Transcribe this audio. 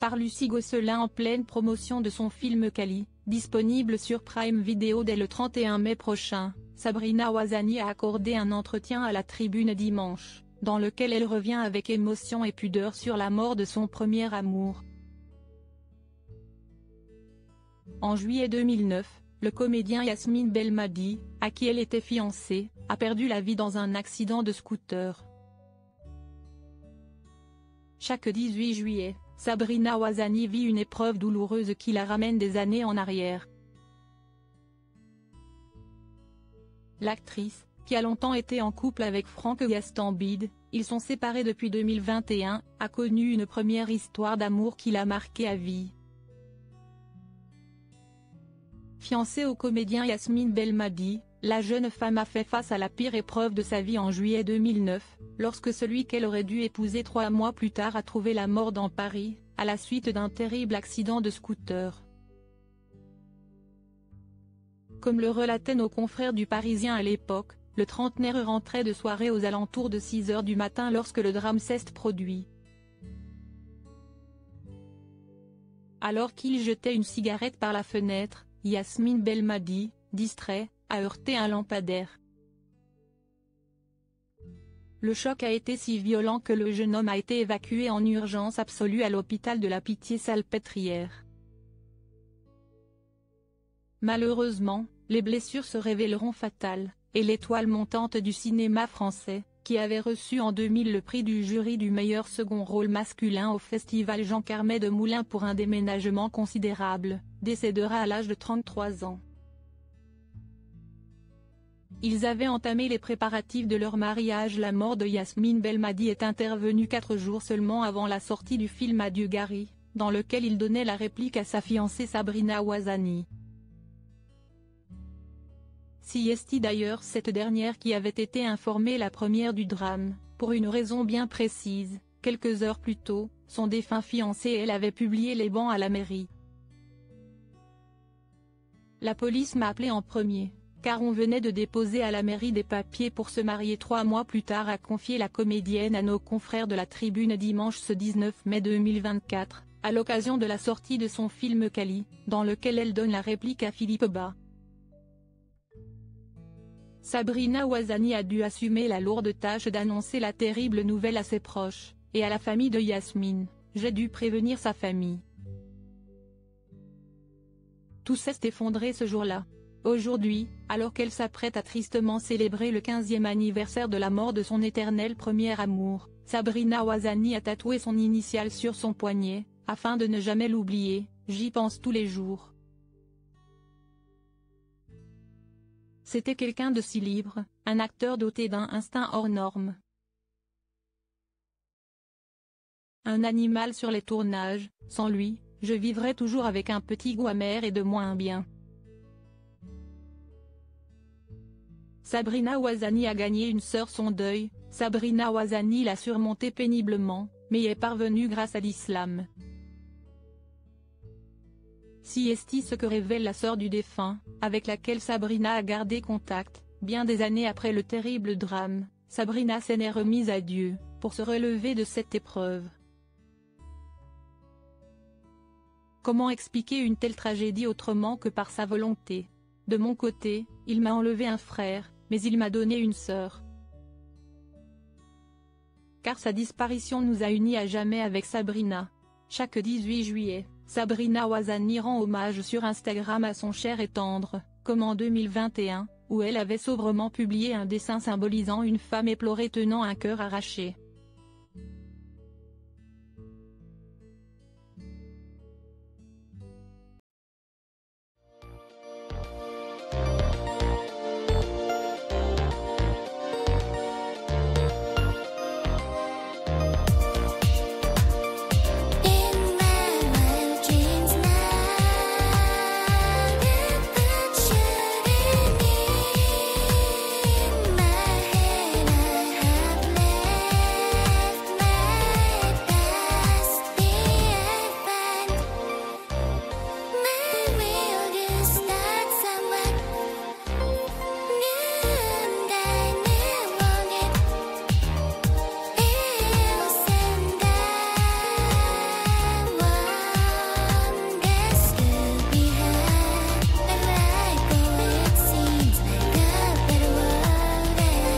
par Lucie Gosselin en pleine promotion de son film Kali, disponible sur Prime Video dès le 31 mai prochain. Sabrina Ouazani a accordé un entretien à la Tribune dimanche, dans lequel elle revient avec émotion et pudeur sur la mort de son premier amour. En juillet 2009, le comédien Yasmine Belmadi, à qui elle était fiancée, a perdu la vie dans un accident de scooter. Chaque 18 juillet, Sabrina Ouazani vit une épreuve douloureuse qui la ramène des années en arrière. L'actrice, qui a longtemps été en couple avec Franck Gastambide, ils sont séparés depuis 2021, a connu une première histoire d'amour qui l'a marquée à vie. Fiancée au comédien Yasmine Belmadi, la jeune femme a fait face à la pire épreuve de sa vie en juillet 2009, lorsque celui qu'elle aurait dû épouser 3 mois plus tard a trouvé la mort dans Paris, à la suite d'un terrible accident de scooter. Comme le relataient nos confrères du Parisien à l'époque, le trentenaire rentrait de soirée aux alentours de 6 h du matin lorsque le drame s'est produit. Alors qu'il jetait une cigarette par la fenêtre, Yasmine Belmadi, distrait, a heurté un lampadaire. Le choc a été si violent que le jeune homme a été évacué en urgence absolue à l'hôpital de la Pitié-Salpêtrière. Malheureusement, les blessures se révéleront fatales, et l'étoile montante du cinéma français, qui avait reçu en 2000 le prix du jury du meilleur second rôle masculin au festival Jean Carmet de Moulins pour un déménagement considérable, décédera à l'âge de 33 ans. Ils avaient entamé les préparatifs de leur mariage. La mort de Yasmine Belmadi est intervenue 4 jours seulement avant la sortie du film Adieu Gary, dans lequel il donnait la réplique à sa fiancée Sabrina Ouazani. Si est d'ailleurs cette dernière qui avait été informée la première du drame, pour une raison bien précise. Quelques heures plus tôt, son défunt fiancé et elle avaient publié les bans à la mairie. La police m'a appelé en premier, car on venait de déposer à la mairie des papiers pour se marier 3 mois plus tard, a confié la comédienne à nos confrères de la Tribune dimanche ce 19 mai 2024, à l'occasion de la sortie de son film Kali, dans lequel elle donne la réplique à Philippe Bas. Sabrina Ouazani a dû assumer la lourde tâche d'annoncer la terrible nouvelle à ses proches, et à la famille de Yasmine. J'ai dû prévenir sa famille. Tout s'est effondré ce jour-là. Aujourd'hui, alors qu'elle s'apprête à tristement célébrer le 15e anniversaire de la mort de son éternel premier amour, Sabrina Ouazani a tatoué son initiale sur son poignet, afin de ne jamais l'oublier. J'y pense tous les jours. C'était quelqu'un de si libre, un acteur doté d'un instinct hors norme. Un animal sur les tournages, sans lui, je vivrais toujours avec un petit goût amer et de moins bien. Sabrina Ouazani a gagné une sœur. Son deuil, Sabrina Ouazani l'a surmonté péniblement, mais y est parvenue grâce à l'islam. Si est ce que révèle la sœur du défunt, avec laquelle Sabrina a gardé contact, bien des années après le terrible drame. Sabrina s'en est remise à Dieu, pour se relever de cette épreuve. Comment expliquer une telle tragédie autrement que par sa volonté? De mon côté, il m'a enlevé un frère, mais il m'a donné une sœur. Car sa disparition nous a unis à jamais avec Sabrina. Chaque 18 juillet, Sabrina Ouazani rend hommage sur Instagram à son cher et tendre, comme en 2021, où elle avait sobrement publié un dessin symbolisant une femme éplorée tenant un cœur arraché.